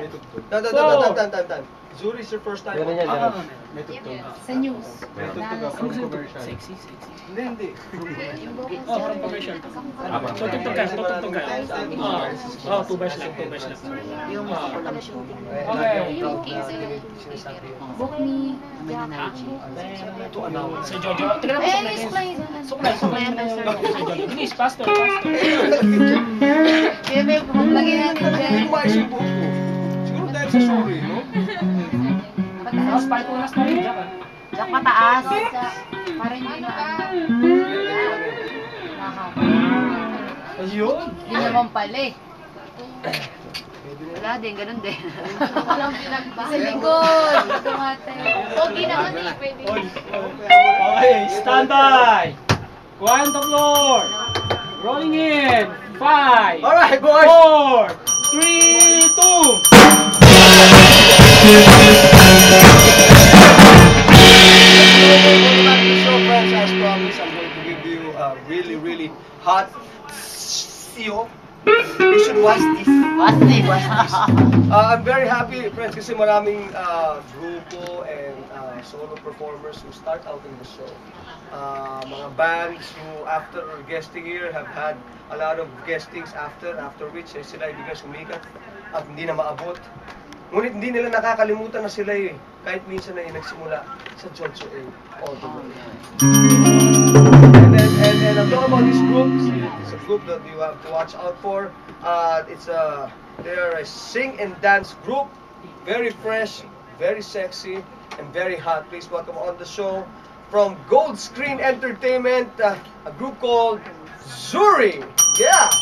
Tan. Zuri is your first time. May tugtog. Sa news. May tugtog from commercial. Sexy. Hindi. From commercial. Tugtog ka. Two bars lang. Yung Okay. book me. To announce. Si Jojo. Tignan mo suklay. Suklay. Please, faster. Kaya may lagyan natin dyan. Kumayos yung buhok ko. Siguro dahil sa Zuri, no? Tapos patulas na rin. Jack mataas. Para hindi na Ayun. Hindi naman pala eh. Wala din, ganun din. Walang pinagba. Sa likod. Tumate. Okay naman eh, pwede. Okay, stand by. Go on the floor. Rolling in. 5. Alright, boys. 4, 3, 2. Friends, as promised, I'm going to give you a really hot CEO. You should watch this. I'm very happy, friends, kasi maraming grupo and solo performers who start out in the show. Mga bands who after guesting here have had a lot of guestings after which sila ibigay sumikat at hindi na maabot. Ngunit hindi nila nakakalimutan na sila kahit minsan na nagsimula sa Jojo A all the way. And I'm talking about this group. It's a group that you have to watch out for. They're a sing and dance group, very fresh, very sexy, and very hot. Please welcome on the show from Gold Screen Entertainment, a group called Zuri. Yeah.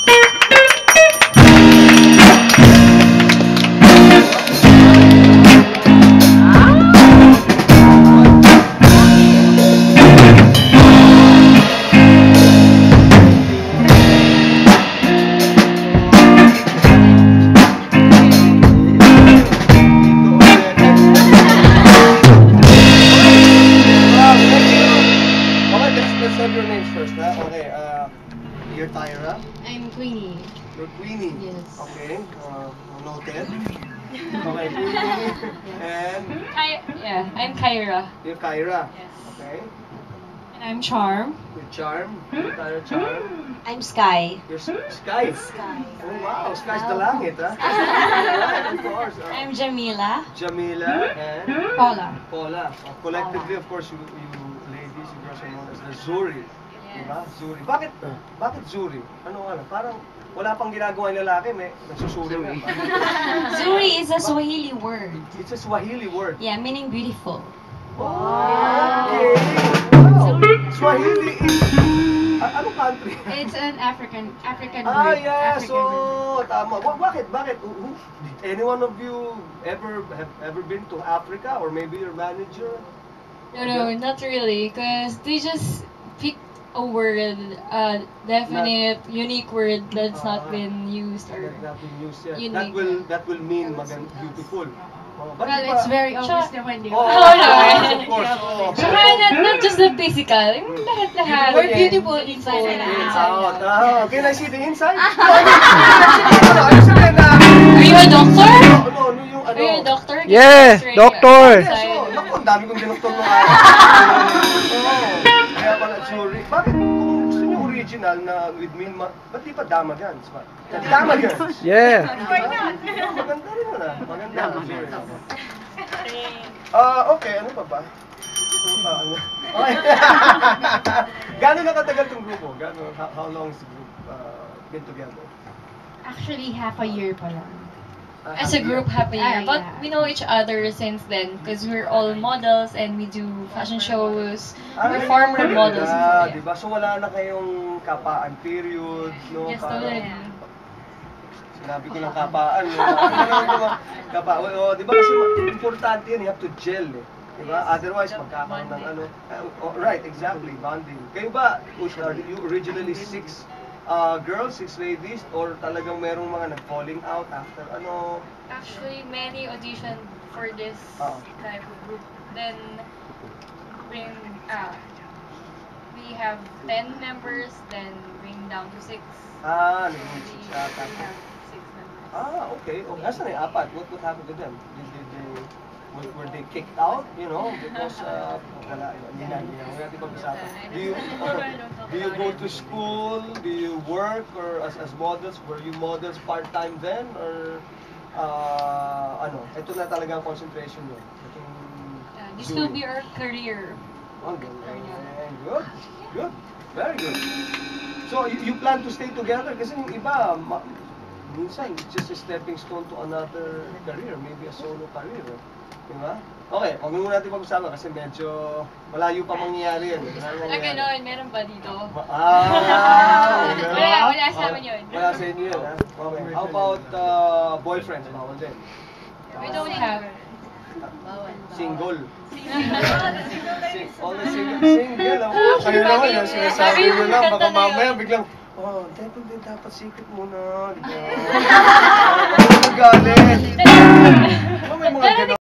You're Tyra? I'm Queenie. You're Queenie? Yes. Okay, noted. Okay, Queenie. And? I'm Kyra. You're Kyra? Yes. Okay. And I'm Charm. You're Charm? You're Tyra Charm? I'm Sky. You're Sky? Sky. Oh wow, Sky's the langit, huh? Right, of course. I'm Jamila. Jamila and? Paula. Paula. Collectively, of course, you ladies, you girls are known as the Zuri. Diba? Zuri. Bakit Zuri? Parang wala pang ginagawa yung lalaki, may nagsusuri na. Zuri is a Swahili word. It's a Swahili word. Yeah, meaning beautiful. Okay. Wow. Swahili is anong country? It's an African word. Yeah. African So, word. tama. Bakit? Did any one of you ever been to Africa or maybe your manager? No, not really, because they just pick a word, definite, unique word that's not been used or Not been used yet. unique. That will mean beautiful. Well, it's very obvious naman, di ba? Of course. Saka not just the physical, yung lahat-lahat. We're beautiful inside and outside. Can I see the inside? Are you a doctor? No, yung Are you a doctor? Yeah, doctor. Naku, ang dami kong dinoktor nung araw. Kaya pala, sorry. Bakit kung gusto niyo original na with Milma, ba't di pa Damagan? Damagan! Yeah. Maganda rin na. Maganda. Okay, ano pa ba? Okay. Gano'n na katagal tong grupo? How long is the group been together? Actually, half a year pa lang. As a group, half a year. But yeah. we know each other since then because we're all models and we do fashion shows. We're former models. Yeah, before, diba? So wala na kayong kapaan period, no? Yes, Parang- totally. Sinabi ko lang kapaan, no? Kapaan, diba kasi importante yun, you have to gel, eh. Diba? Otherwise, magkakaroon ng ano. Right, exactly, bonding. Kayo ba, are you originally 6 girls, 6 ladies, or talagang merong mga nag-falling out after ano? Actually, many auditioned for this type of group. Then, we have 10 members, then bring down to 6. Naging We 6 ata. have 6 members. Okay. Asan na yung apat? What happened to them? Were they kicked out? You know, because wala, hindi natin pag-usapan. Do you go to school? Do you work or as models? Were you models part-time then or ito na talaga ang concentration nyo? This will be our career. Oh, good. Good. Very good. So you plan to stay together kasi yung iba minsan it's just a stepping stone to another career, maybe a solo career. Diba? Okay, huwag muna natin pag-usapan kasi medyo malayo pa mangyayari yan. Ganon, meron ba dito? Wala sa amin yun. Wala sa inyo yun, ha? Okay. How about boyfriends? Bawal din. We don't have. Single. Always single. Kayo naman yung sinasabi mo lang, baka mamaya biglang, dapat secret muna. Di ba? Magalit.